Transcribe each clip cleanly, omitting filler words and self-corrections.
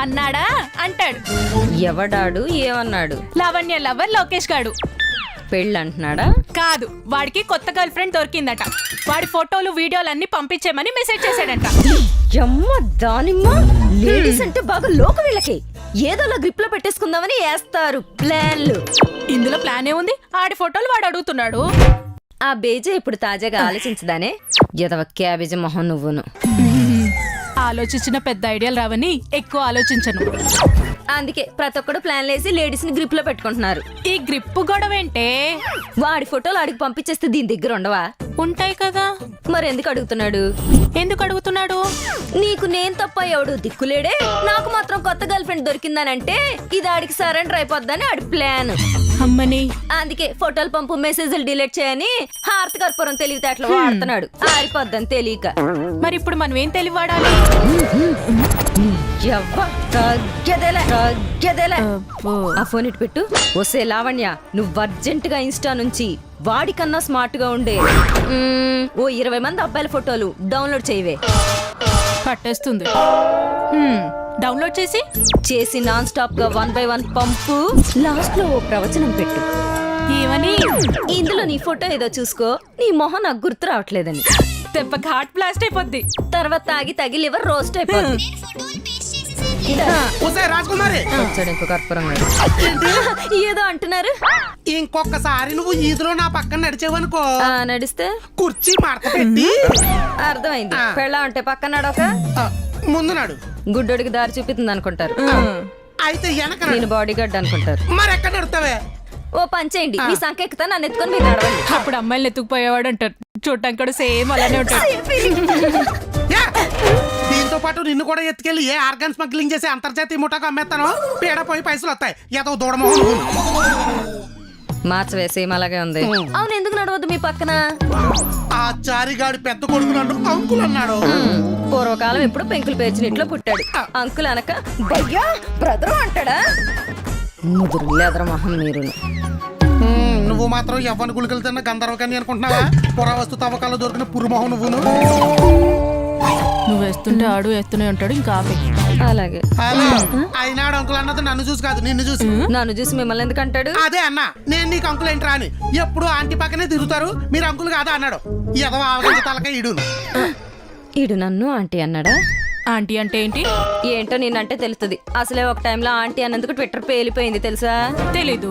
అన్నాడా అంటాడు. ఎవడాడు ఏమన్నాడు? లావణ్య లవర్ లోకేష్ గాడు. పెళ్ళి అంటున్నాడా? కాదు, వాడికి కొత్త గర్ల్ ఫ్రెండ్ దొరికిందట. వాడి ఫోటోలు వీడియోలు అన్ని పంపించేమని మెసేజ్ చేశాడంట. యమ్మ దానిమ్మ, లేడీస్ అంటే బాగా లోక వీళ్ళకి. ఏదోలా గ్రిప్ లో పెట్టేసుకుందామని వేస్తారు ప్లాన్లు. ఇందులో ప్లాన్ ఏముంది? ఆడి ఫోటోలు వాడు అడుగుతున్నాడు. ఆ బేజే ఇప్పుడు తాజాగా ఆలోచించదానే. ఎదవ క్యాబేజీ మొహం నువ్వును. ఆలోచించిన పెద్ద ఐడియాలు రావని ఎక్కువ ఆలోచించను. అందుకే ప్రతి ఒక్కడు ప్లాన్ వేసి లేడీస్ ని గ్రిప్ లో పెట్టుకుంటున్నారు. ఈ గ్రిప్ గొడవేంటే? వాడి ఫోటోలు ఆడికి పంపించేస్తే దీని దగ్గర ఉండవా? ఉంటాయి కదా. మరి ఎందుకు అడుగుతున్నాడు? ఎందుకు అడుగుతున్నాడు? నీకు నేను తప్ప ఎవడు దిక్కులేడే, నాకు మాత్రం కొత్త గర్ల్ ఫ్రెండ్ దొరికిందనంటే ఇది ఆడికి సరెండర్ అయిపోద్దని ఆడి ప్లాన్. అమ్మని. అందుకే ఫోటోలు పంపు, మెసేజ్లు డిలీట్ చేయని హారతి కర్పూరం తెలివితేటలు వాడుతున్నాడు. ఆరిపోద్దని తెలియక. మరి ఇప్పుడు మనం ఏం తెలివాడాలి? ఆ ఫోన్ ఇటు పెట్టు. వస్తే లావణ్య, నువ్వు అర్జెంట్ గా ఇన్స్టా నుంచి వాడికన్నా స్మార్ట్ గా ఉండే ఓ 20 మంది అబ్బాయిల ఫోటోలు డౌన్లోడ్ చేయవే. పట్టేస్తుంది. డౌన్లోడ్ చేసి నాన్ స్టాప్ గా 1 by 1 పంపు. లాస్ట్ లో ఓ ప్రవచనం పెట్టు. ఏమని? ఇందులో నీ ఫోటో ఏదో చూసుకో, నీ మొహం నాకు గుర్తు రావట్లేదని. దెబ్బకి హార్ట్ బ్లాస్ట్ అయిపోద్ది. తర్వాత తాగి తగి లివర్ రోస్ట్ అయిపోద్ది. ఇంకో కర్పూరం ఏదో అంటున్నారు. ఇంకొకసారి నువ్వు ఈదులో నా పక్కన నడిచేవనుకో, నడిస్తే కుర్చీ మడత పెట్టి. అర్థమైంది. పెళ్ళ అంటే పక్కన నడక, ముందు నాడు గుడ్డోడికి దారి చూపిస్తుంది అనుకుంటారు. అయితే వెనక నేను బాడీ గార్డ్ అనుకుంటారు. మరి ఎక్కడ నడుతావే? ఓ పని చేయండి, మీ సంఖ్య ఎక్కుతా నన్ను ఎత్తుకొని మీరు నడవండి. అప్పుడు అమ్మాయిలు ఎత్తుకుపోయేవాడు అంటారు. చూడటానికి కూడా సేమ్ అలానే ఉంటాడు. దీంతో పాటు నిన్ను కూడా ఎత్తుకెళ్ళి ఏ ఆర్గాన్ స్మగ్లింగ్ చేసి అంతర్జాతీయ ముఠాకు అమ్మేస్తాను. పేడ పోయి పైసలు వస్తాయి. ఏదో దూడమో మార్చవే, సేమ్ అలాగే ఉంది. అవును, ఎందుకు నడవద్దు మీ పక్కన? ఆ చారిగాడి పెద్ద కొడుకు నన్ను అంకుల్ అన్నాడు. పూర్వకాలం ఎప్పుడు పెంకులు పేర్చినట్లో పుట్టాడు. అంకుల్ అనక భయ్యా బ్రదరు అంటాడా? ముదురు లేదర మొహం మీరు. నువ్వు మాత్రం ఎవ్వని గుళికలు తిన్న గంధర్వకని అనుకుంటున్నావా? పురావస్తు తవ్వకాలు దొరికిన పురుమోహం నువ్వును. నువ్వు వేస్తుంటే ఆడు వేస్తూనే ఉంటాడు. ఇంకా అలాగే అయినాడు అంకుల్ అన్నది నన్ను చూసి కాదు, నిన్ను చూసి. నన్ను చూసి మిమ్మల్ని ఎందుకు అంటాడు? అదే అన్నా, నేను నీకు అంకుల్ ఏంట్రా అని. ఎప్పుడు ఆంటీ పక్కనే తిరుగుతారు, మీరు అంకుల్ కాదా అన్నాడు. ఎదవ ఆవగింజ తలక ఈడును. ఈడు నన్ను ఆంటీ అన్నాడా? ఆంటీ అంటే ఏంటి? ఏంటో నేనంటే తెలుస్తుంది. అసలే ఒక టైంలో ఆంటీ అన్నందుకు ట్విట్టర్ పేలిపోయింది తెలుసా? తెలీదు.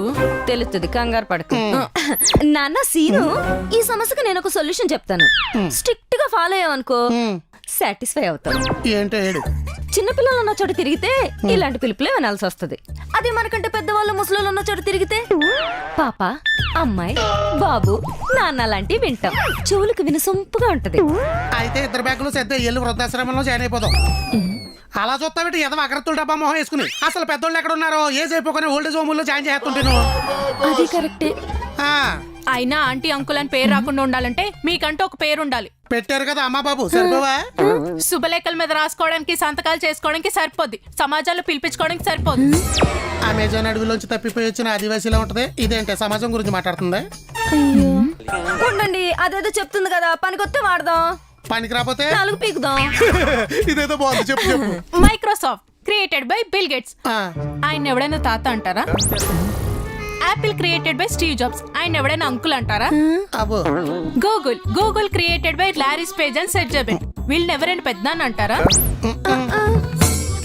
తెలుస్తుంది, కంగారు పడకు. నాన్న సీను, ఈ సమస్యకు నేను ఒక సొల్యూషన్ చెప్తాను. స్ట్రిక్ట్ గా ఫాలో అయ్యావనుకో సాటిస్ఫై అవుతావు. ఏంటో ఏడు. చిన్నపిల్లలు ఉన్న చోట తిరిగితే ఇలాంటి పిలుపులే వినాల్సి వస్తుంది. అదే మనకంటే పెద్దవాళ్ళు, ముసలోళ్ళు ఉన్న చోట తిరిగితే పాప, అమ్మాయి, బాబు, నాన్న లాంటివి వింటాం. చెవులకు వినసొంపుగా ఉంటది. అయితే ఇద్దరు బ్యాగులు సెద్ద ఎల్లు వృద్ధాశ్రమంలో జాయిన్ అయిపోదాం. అలా చూస్తావిటి ఎదవ అగ్రత్తుల డబ్బా మొహం వేసుకుని. అసలు పెద్దోళ్ళు ఎక్కడ ఉన్నారో ఏజ్ అయిపోయి ఓల్డేజ్ హోమ్ లో జాయిన్ చేస్తుంటాను. అది కరెక్టే. అయినా ఆంటీ అంకుల్ అని పేరు రాకుండా ఉండాలంటే మీకంటూ ఒక పేరు ఉండాలి. పెట్టారు కదా అమ్మా బాబు, సరిపోవా? శుభలేఖల మీద రాసుకోవడానికి, సంతకాలు చేసుకోవడానికి సరిపోద్ది. సమాజంలో పిలిపించుకోవడానికి సరిపోదు. అమెజాన్ అడవిలోంచి తప్పిపోయి వచ్చిన ఆదివాసీలా ఉంటది. ఇదేంటే సమాజం గురించి మాట్లాడుతుందా? ఉండండి, అదేదో చెప్తుంది కదా, పనికొస్తే వాడదాం. పనికి రాకపోతే నాలుగు పీకుదాం. ఇదేదో బాగుంది, చెప్పు చెప్పు. Microsoft created by Bill Gates. ఆయన ఎవడైనా తాత అంటారా? Apple created by Steve Jobs. ఆయన ఎవడైనా అంకుల్ అంటారా? Google created by Larry Page and Sergey జబెట్. వీళ్ళని ఎవరైనా పెద్దనాన్న అంటారా?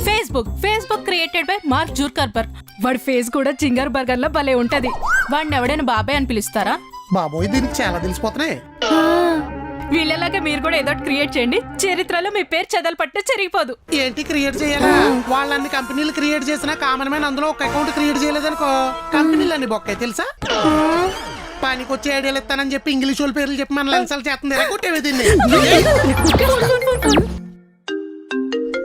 Facebook created by Mark Zuckerberg. వాడి ఫేస్ కూడా జింగర్ బర్గర్ లో భలే ఉంటది. వాడిని ఎవడైనా బాబాయ్ అని పిలుస్తారా? బాబోయ్, దీనికి చాలా తెలిసిపోతున్నాయి. వీళ్ళలాగా మీరు కూడా ఏదో క్రియేట్ చేయండి. చరిత్రలో మీ పేరు చెదలు పట్టే చెరిగిపోదు. ఏంటి క్రియేట్ చేయాలా? వాళ్ళన్ని కంపెనీలు క్రియేట్ చేసినా కామన్ మ్యాన్ అందులో ఒక అకౌంట్ క్రియేట్ చేయలేదనుకో, కంపెనీలు అన్ని బొక్కాయి తెలుసా? పనికి వచ్చే ఐడియాలు ఇస్తానని చెప్పి ఇంగ్లీష్ వాళ్ళ పేర్లు చెప్పి మన లంచాలు చేస్తుంది. కొట్టేవి దీన్ని.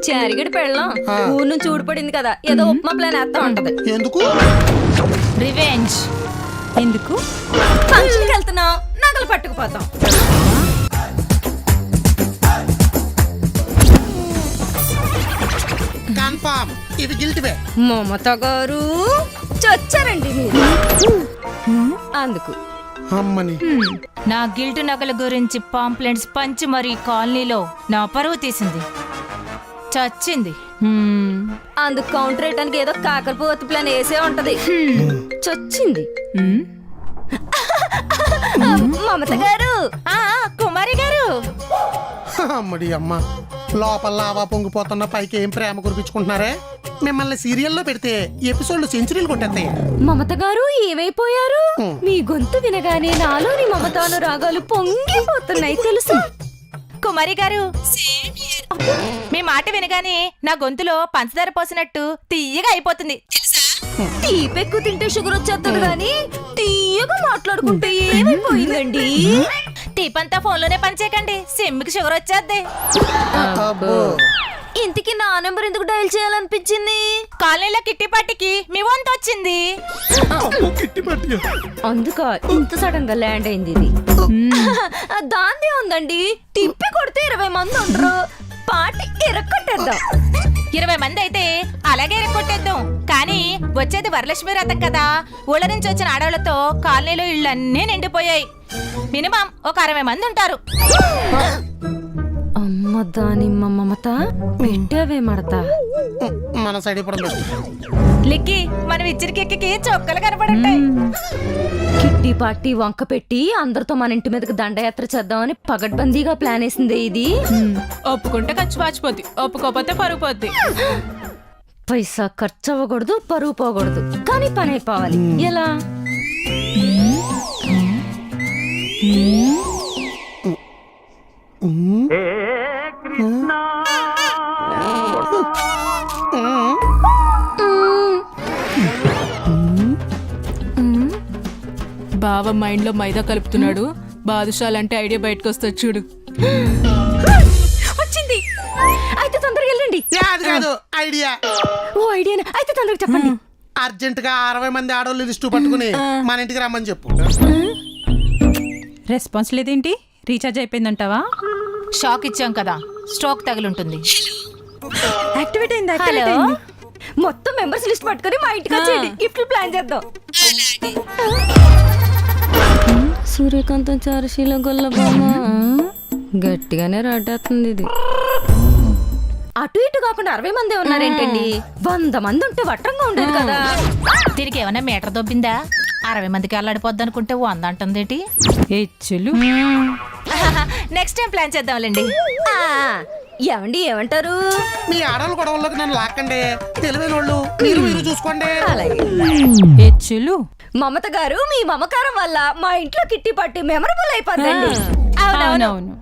చారిగడి పెళ్ళం ఊరు నుంచి ఊడిపడింది కదా, ఏదో ఉప్మా ప్లాన్ వేస్తా ఉంటది. ఎందుకు? రివెంజ్. ఎందుకు? ఫంక్షన్కి వెళ్తున్నాం, నగలు పట్టుకుపోతాం. కన్ఫర్మ్ ఇది గిల్ట్వే. మమత గారు చచ్చారండి మీరు. అందుకు అమ్మని నా గిల్ట్ నగల గురించి పాంప్లెంట్స్ పంచి మరీ కాలనీలో నా పరువు తీసింది. చచ్చింది. అందుకు కౌంటర్ వేయడానికి ఏదో కాకరపోతు ప్లాన్ వేసే ఉంటది. చచ్చింది. మమత గారు, కుమారి గారు, అమ్మడి అమ్మ, లోపల లావా పొంగిపోతున్న పైకి ఏం ప్రేమ కురిపించుకుంటున్నారే? మిమ్మల్ని సీరియల్లో పెడితే ఎపిసోడ్లు సెంచరీలు కొట్టేస్తాయి. మమత గారు ఏమైపోయారు? మీ గొంతు వినగానే నాలోని మమతాను రాగాలు పొంగిపోతున్నాయి తెలుసు. కుమారి గారు, మీ మాట వినగానే నా గొంతులో పంచదార పోసినట్టు తీయగా అయిపోతుంది తెలుసా? తీపెక్కు తింటే షుగర్ వచ్చేస్తుంది కానీ తీయగా మాట్లాడుకుంటే ఏమైపోయిందండి? తీపంతా ఫోన్లోనే పనిచేయకండి, సిమ్కి షుగర్ వచ్చేద్ది. ఇంతకీ నా నెంబర్ ఎందుకు డయల్ చేయాలనిపించింది? కాలనీలో కిట్టి పార్టీకి మీ వంతు వచ్చింది. అందుక ఇంత సడన్ గా ల్యాండ్ అయింది ఇది. దాందే ఉందండి, తిప్పి కొడితే 20 మంది ఉండరు. పార్టీ ఇరక్కొట్టేద్దాం. 20 మంది అయితే అలాగే ఎరగొట్టేద్దాం. కానీ వచ్చేది వరలక్ష్మి రథం కదా, ఊళ్ళ నుంచి వచ్చిన ఆడవాళ్ళతో కాలనీలో ఇళ్ళన్నీ నిండిపోయాయి. మినిమం ఒక 60 మంది ఉంటారు. అమ్మ దానిమ్మ మమత, పెట్టావే మడతా. మన సైడ్ ఇప్పుడు లిక్కి మనం ఇచ్చిన కిక్కి చొక్కలు కనపడుంటాయి. కిట్టి పార్టీ వంక పెట్టి అందరితో మన ఇంటి మీదకి దండయాత్ర చేద్దామని పగడ్బందీగా ప్లాన్ వేసిందే ఇది. ఒప్పుకుంటే ఖర్చు పాచిపోద్ది, ఒప్పుకోపోతే పరుగు పోద్ది. పైసా ఖర్చు అవ్వకూడదు, పరువు పోకూడదు, కానీ పని అయిపోవాలి. ఎలా? బావ మైండ్ లో మైదా కలుపుతున్నాడు. బాదుషాలంటే ఐడియా బయటకు వస్తుంది చూడు. వచ్చింది. అయితే తొందరగా వెళ్ళండి. అది కాదు ఐడియా. ఓ ఐడియా, అయితే తొందరగా చెప్పండి. అర్జెంట్ గా 60 మంది ఆడవాళ్ళు లిస్టు పట్టుకుని మన ఇంటికి రమ్మని చెప్పు. రెస్పాన్స్ లేదేంటి? రీఛార్జ్ అయిపోయిందంటావా? షాక్ ఇచ్చాం కదా, స్ట్రోక్ తగులుంటుంది. యాక్టివేట్ అయింది. హలో, మొత్తం మెంబర్స్ లిస్ట్ పట్టుకొని మా ఇంటికి వచ్చేయండి. గిఫ్ట్లు ప్లాన్ చేద్దాం. సూర్యకాంతం చారుశీల గొల్లబామ గట్టిగానే రాటేస్తుంది ఇది. అటు ఇటు కాకుండా 60 మంది ఉన్నారేంటండి? 100 మంది ఉంటే వట్రంగా ఉండేది కదా. దీనికి ఏమైనా మీటర్ దొబ్బిందా? 60 మందికి అల్లాడిపోద్ది అనుకుంటే 100 అంటుందేటి? హెచ్చులు. నెక్స్ట్ టైం ప్లాన్ చేద్దాంలేండి. ఏమండి ఏమంటారు? మీ ఆడవాళ్ళ గొడవల్లోకి నన్ను లాక్కండి. తెలివైన వాళ్ళు మీరు చూసుకోండి. అలాగే. హెచ్చులు. మమత గారు, మీ మమకారం వల్ల మా ఇంట్లో కిట్టి పార్టీ మెమరబుల్ అయిపోద్దండి. అవునవును.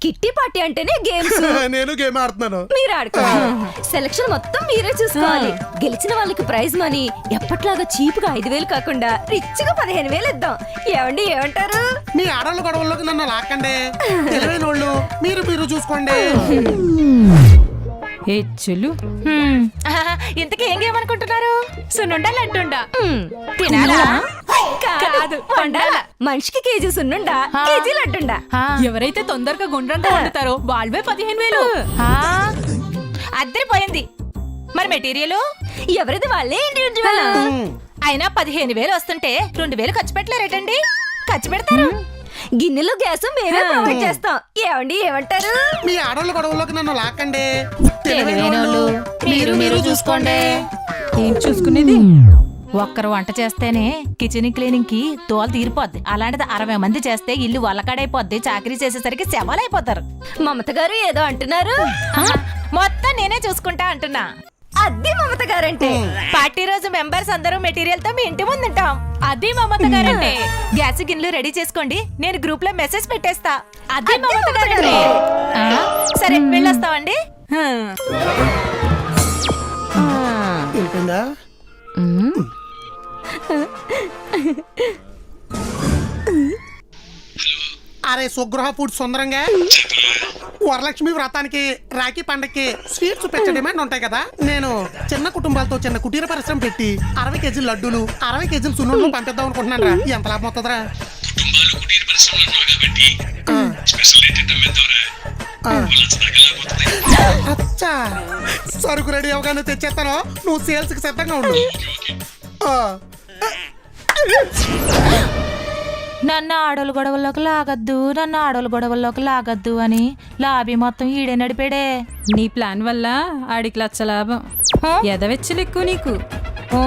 కిట్టి పార్టీ అంటేనే గేమ్స్. నేను గేమ్ ఆడుతున్నాను, మీరు ఆడుకోవాలి. సెలక్షన్ మొత్తం మీరే చూసుకోవాలి. గెలిచిన వాళ్ళకి ప్రైజ్ మనీ ఎప్పట్లాగా చీప్ గా 5,000 కాకుండా రిచ్ గా 15,000 ఇద్దాం. ఏమండి ఏమంటారు? మీ ఆడవాళ్ళ గొడవల్లోకి నన్ను లాక్కండి. తెలివైన వాళ్ళు మీరు చూసుకోండి. హెచ్చులు. ఇంతకీ ఏం గేమ్ అనుకుంటున్నారు? సున్నుండా లడ్డుండా? తినాలా? కాదు, వండాలా. మనిషికి కేజీ సున్నుండా, కేజీ లడ్డుండా. ఎవరైతే తొందరగా గుండ్రంగా వండుతారో వాళ్ళవే 15,000. అద్దరిపోయింది. మరి మెటీరియల్ ఎవరిది వాళ్ళే ఇండివిజువల్. అయినా 15,000 వస్తుంటే 2,000 ఖర్చు పెట్టలేరేటండి? ఖర్చు పెడతారు. గిన్నెలో గ్యాస్ మేమే ప్రొవైడ్ చేస్తాం. ఏమండి ఏమంటారు? మీ ఆడవాళ్ళ గొడవల్లోకి నన్ను లాక్కండి. తెలివైన వాళ్ళు మీరు చూసుకోండి. ఏం చూసుకునేది? ఒక్కరు వంట చేస్తేనే కిచెన్ క్లీనింగ్ కి తోలు తీరిపోద్ది. అలాంటిది 60 మంది చేస్తే ఇల్లు వల్లకాడైపోద్ది. చాకరీ చేసేసరికి శవాలైపోతారు. మమత గారు ఏదో అంటున్నారు. మొత్తం నేనే చూసుకుంటా అంటున్నా. అద్దె మమత గారంటే. పార్టీ రోజు మెంబర్స్ అందరూ మెటీరియల్ తో మీ ఇంటి ముందు ఉంటాం. అదే మమత గారంటే. గ్యాస్ గిన్నెలు రెడీ చేసుకోండి, నేను గ్రూప్ లో మెసేజ్ పెట్టేస్తా. అదే మమత గారంటే. సరే వెళ్ళొస్తామండి. వెళ్ళిపోయిందా? అరే సుగృహ ఫుడ్ సుందరంగా, వరలక్ష్మి వ్రతానికి రాఖీ పండక్కి స్వీట్స్ పెద్ద డిమాండ్ ఉంటాయి కదా. నేను చిన్న కుటుంబాలతో చిన్న కుటీర పరిశ్రమ పెట్టి 60 కేజీల లడ్డూలు 60 కేజీల సున్నుండలు పంపిద్దాం అనుకుంటున్నాను రా. ఎంత లాభం అవుతుందిరా? అచ్చా, సరుకు రెడీ అవగానే తెచ్చేస్తాను. నువ్వు సేల్స్ కి సిద్ధంగా ఉండు. నన్ను ఆడోళ్ళ గొడవల్లోకి లాగద్దు నన్ను ఆడోళ్ళ గొడవల్లోకి లాగద్దు అని లాబీ మొత్తం ఈడే నడిపాడే. నీ ప్లాన్ వల్ల ఆడికి లచ్చ లాభం. ఎదవెచ్చలు ఎక్కువ నీకు. ఓ